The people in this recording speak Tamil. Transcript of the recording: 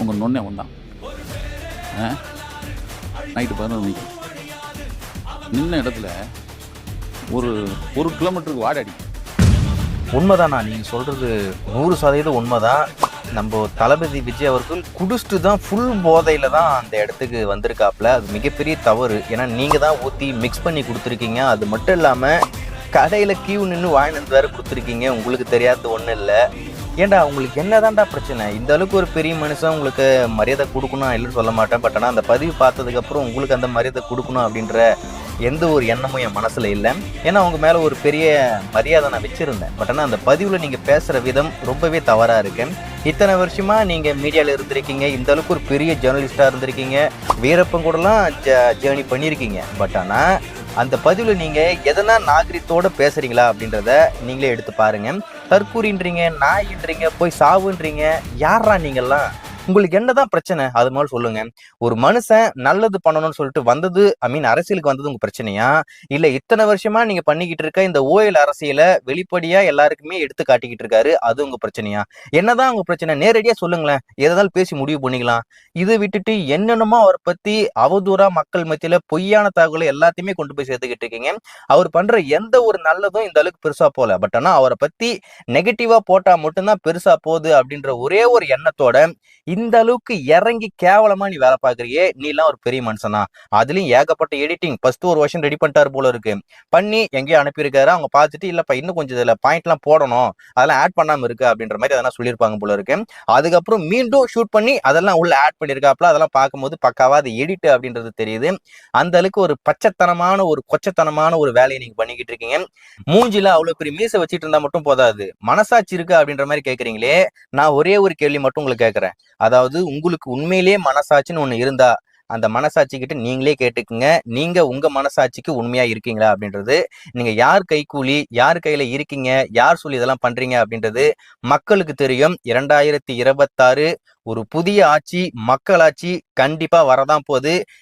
உங்கள் நொண்ணே வந்தான். நைட்டு 11 மணிக்கு நின்ன இடத்துல ஒரு கிலோமீட்டருக்கு வாடடி. உண்மைதானா நீங்கள் சொல்கிறது 100% உண்மைதான். நம்ம தளபதி விஜய் அவர்கள் குடிச்சிட்டு தான் ஃபுல் போதையில் தான் அந்த இடத்துக்கு வந்திருக்காப்புல. அது மிகப்பெரிய தவறு. ஏன்னா நீங்கள் தான் ஊற்றி மிக்ஸ் பண்ணி கொடுத்துருக்கீங்க. அது மட்டும் இல்லாமல் கடையில் கியூ நின்று வாங்கினது வேறு கொடுத்துருக்கீங்க. உங்களுக்கு தெரியாதது ஒன்றும் இல்லை. ஏன்டா உங்களுக்கு என்னதான்டா பிரச்சனை? இந்த அளவுக்கு ஒரு பெரிய மனுஷன் உங்களுக்கு மரியாதை கொடுக்கணும் இல்லைன்னு சொல்ல மாட்டேன். பட் ஆனால் அந்த பதிவு பார்த்ததுக்கப்புறம் உங்களுக்கு அந்த மரியாதை கொடுக்கணும் அப்படின்ற எந்த ஒரு எண்ணமும் என் மனசில் இல்லை. ஏன்னா அவங்க மேலே ஒரு பெரிய மரியாதை நான் வச்சுருந்தேன். பட் ஆனால் அந்த பதிவில் நீங்கள் பேசுகிற விதம் ரொம்பவே தவறாக இருக்கு. இத்தனை வருஷமாக நீங்கள் மீடியாவில் இருந்திருக்கீங்க, இந்த அளவுக்கு ஒரு பெரிய ஜேர்னலிஸ்டாக இருந்திருக்கீங்க, வீரப்பன் கூடலாம் ஜேர்னி பண்ணியிருக்கீங்க. பட் ஆனால் அந்த பதிவில் நீங்கள் எதனா நாகரிகத்தோடு பேசுகிறீங்களா அப்படின்றத நீங்களே எடுத்து பாருங்கள். தற்கூறின்றீங்க, நாயின்றீங்க, போய் சாவுன்றீங்க. யாரா நீங்கள்லாம்? உங்களுக்கு என்னதான் பிரச்சனை? அது மாதிரி சொல்லுங்க. ஒரு மனுஷன் நல்லது பண்ணணும்னு சொல்லிட்டு வந்தது, அரசியலுக்கு வந்தது உங்க பிரச்சனையா? இல்ல இத்தனை வருஷமா நீங்க பண்ணிக்கிட்டு இருக்க இந்த ஓயல் அரசியலை வெளிப்படையா எல்லாருக்குமே எடுத்து காட்டிக்கிட்டு இருக்காரு, அது உங்க பிரச்சனையா? என்னதான் உங்க பிரச்சனை? நேரடியா சொல்லுங்களேன். எதாவது பேசி முடிவு பண்ணிக்கலாம். இதை விட்டுட்டு என்னென்னமோ அவரை பத்தி அவதூறா மக்கள் மத்தியில பொய்யான தகவலை எல்லாத்தையுமே கொண்டு போய் சேர்த்துக்கிட்டு இருக்கீங்க. அவர் பண்ற எந்த ஒரு நல்லதும் இந்த அளவுக்கு பெருசா போல. பட் ஆனா அவரை பத்தி நெகட்டிவா போட்டா மட்டும்தான் பெருசா போகுது அப்படின்ற ஒரே ஒரு எண்ணத்தோட இந்த அளவுக்கு இறங்கி கேவலமா நீ வேலை பாக்குறியே, நீ எல்லாம் ஒரு பெரிய மனுஷனா? அதுலயும் ஏகப்பட்ட எடிட்டிங் ஃபர்ஸ்ட் ஒரு வருஷம் ரெடி பண்ணிட்டாரு போல இருக்கு. பண்ணி எங்கேயோ அனுப்பியிருக்காரு. அவங்க பார்த்துட்டு இல்லப்பா இன்னும் கொஞ்சம் இதுல பாயிண்ட் எல்லாம் போடணும், அதெல்லாம் ஆட் பண்ணாம இருக்கு அப்படின்ற மாதிரி அதெல்லாம் சொல்லியிருப்பாங்க போல இருக்கு. அதுக்கப்புறம் மீண்டும் ஷூட் பண்ணி அதெல்லாம் உள்ள ஆட் பண்ணியிருக்காப்ல. அதெல்லாம் பார்க்கும்போது பக்காவா அது எடிட் அப்படின்றது தெரியுது. அந்த அளவுக்கு ஒரு பச்சைத்தனமான ஒரு கொச்சத்தனமான ஒரு வேலையை நீங்க பண்ணிக்கிட்டு இருக்கீங்க. மூஞ்சில அவ்வளவு பெரிய மீசை வச்சுட்டு இருந்தா மட்டும் போதாது, மனசாட்சி இருக்கு அப்படின்ற மாதிரி கேட்கறீங்களே. நான் ஒரே ஒரு கேள்வி மட்டும் உங்களுக்கு கேட்கறேன். அதாவது உங்களுக்கு உண்மையிலேயே மனசாட்சின்னு ஒண்ணு இருந்தா அந்த மனசாட்சி கிட்ட நீங்களே கேட்டுக்குங்க. நீங்க உங்க மனசாட்சிக்கு உண்மையா இருக்கீங்களா அப்படின்றது. நீங்க யார் கைக்கூலி, யார் கையில இருக்கீங்க, யார் சொல்லி இதெல்லாம் பண்றீங்க அப்படின்றது மக்களுக்கு தெரியும். 2026 ஒரு புதிய ஆட்சி, மக்களாட்சி கண்டிப்பா வரதான் போகுது.